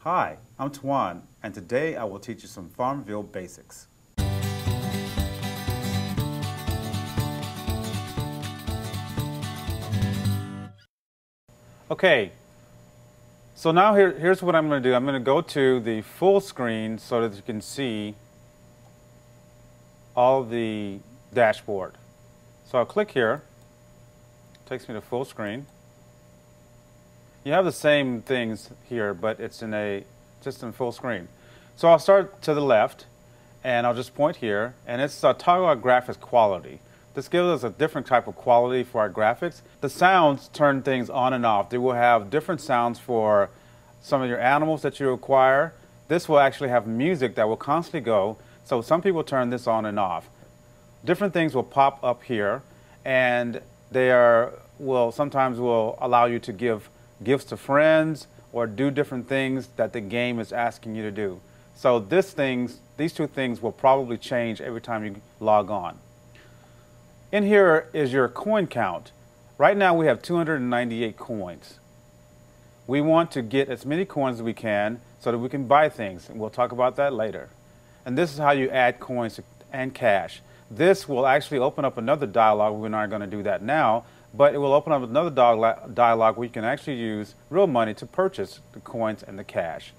Hi, I'm Toi Juan, and today I will teach you some FarmVille basics. Okay, so now here's what I'm going to do. I'm going to go to the full screen so that you can see all the dashboard. So I'll click here. It takes me to full screen. You have the same things here, but it's just in full screen. So I'll start to the left, and I'll just point here, and it's toggle our graphics quality. This gives us a different type of quality for our graphics. The sounds turn things on and off. They will have different sounds for some of your animals that you acquire. This will actually have music that will constantly go, so some people turn this on and off. Different things will pop up here, and they sometimes will allow you to give gifts to friends or do different things that the game is asking you to do. So these two things will probably change every time you log on. In here is your coin count. Right now we have 298 coins. We want to get as many coins as we can so that we can buy things, and we'll talk about that later. And this is how you add coins and cash. This will actually open up another dialog. We're not going to do that now, but it will open up another dialog where you can actually use real money to purchase the coins and the cash.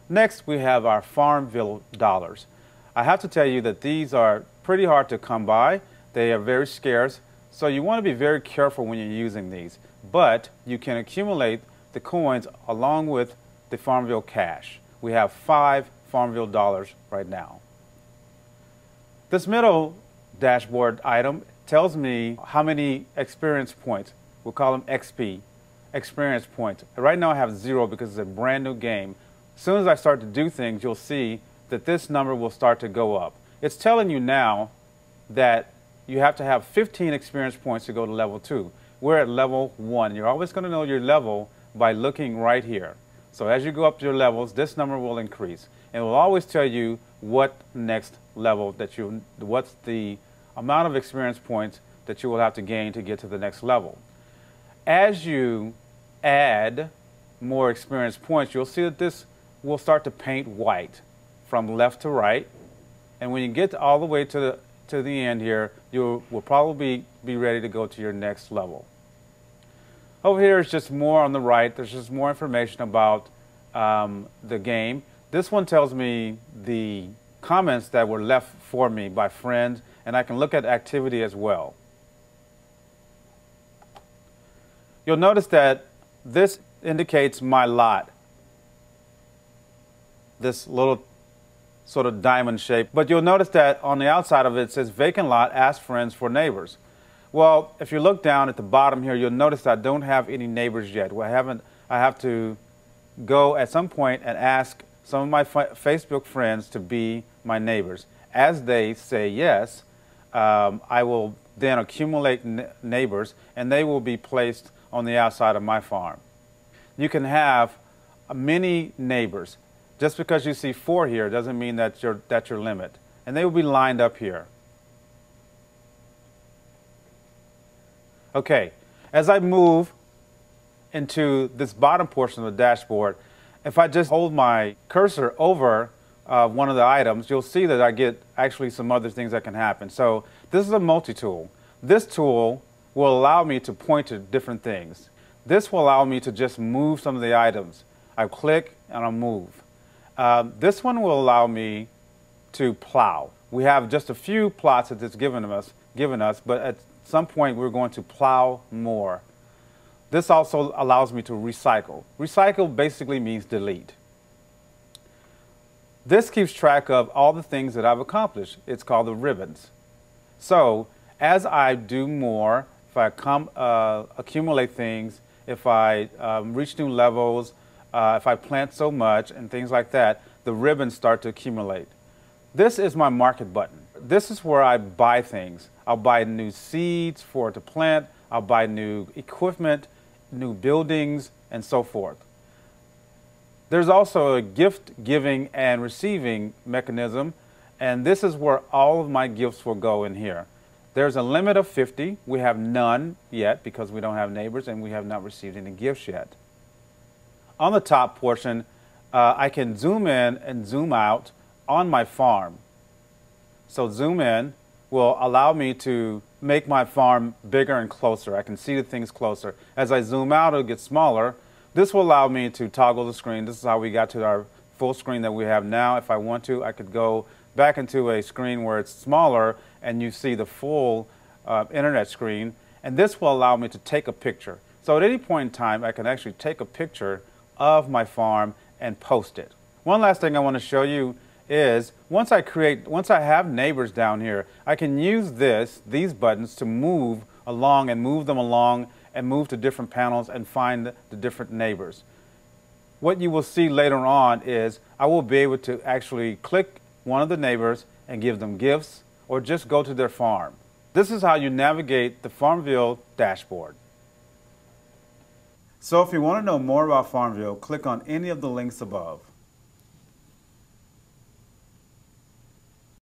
Next, we have our FarmVille dollars. I have to tell you that these are pretty hard to come by. They are very scarce, so you want to be very careful when you're using these. But you can accumulate the coins along with the FarmVille cash. We have 5 FarmVille dollars right now. This middle dashboard item tells me how many experience points. We'll call them XP, experience points. Right now I have 0 because it's a brand new game. As soon as I start to do things, you'll see that this number will start to go up. It's telling you now that you have to have 15 experience points to go to level 2. We're at level 1. You're always going to know your level by looking right here. So as you go up your levels, this number will increase. And it will always tell you what next level what's the amount of experience points that you will have to gain to get to the next level. As you add more experience points, you'll see that this will start to paint white from left to right. And when you get all the way to the end here, you will probably be ready to go to your next level. Over here is just more on the right. There's just more information about the game. This one tells me the comments that were left for me by friends, and I can look at activity as well. You'll notice that this indicates my lot, this little sort of diamond shape. But you'll notice that on the outside of it, it says vacant lot, ask friends for neighbors. Well, if you look down at the bottom here, you'll notice that I don't have any neighbors yet. I have to go at some point and ask some of my Facebook friends to be my neighbors. As they say yes, I will then accumulate neighbors, and they will be placed on the outside of my farm. You can have many neighbors. Just because you see 4 here doesn't mean that's your limit. And they will be lined up here. Okay, as I move into this bottom portion of the dashboard, if I just hold my cursor over one of the items, you'll see that I get actually some other things that can happen. So this is a multi-tool. This tool will allow me to point to different things. This will allow me to just move some of the items. I click and I'll move. This one will allow me to plow. We have just a few plots that it's given us, but at some point we're going to plow more. This also allows me to recycle. Recycle basically means delete. This keeps track of all the things that I've accomplished. It's called the ribbons. So as I do more, if I accumulate things, if I reach new levels, if I plant so much and things like that, the ribbons start to accumulate. This is my market button. This is where I buy things. I'll buy new seeds for it to plant. I'll buy new equipment, new buildings, and so forth. There's also a gift giving and receiving mechanism, and this is where all of my gifts will go in here. There's a limit of 50. We have none yet because we don't have neighbors and we have not received any gifts yet. On the top portion, I can zoom in and zoom out on my farm. So zoom in will allow me to make my farm bigger and closer. I can see the things closer. As I zoom out, it'll get smaller. This will allow me to toggle the screen. This is how we got to our full screen that we have now. If I want to, I could go back into a screen where it's smaller and you see the full internet screen. And this will allow me to take a picture. So at any point in time, I can actually take a picture of my farm and post it. One last thing I want to show you is once I have neighbors down here, I can use these buttons to move along and move them along and move to different panels and find the different neighbors. What you will see later on is I will be able to actually click one of the neighbors and give them gifts or just go to their farm. This is how you navigate the FarmVille dashboard. So if you want to know more about FarmVille, click on any of the links above.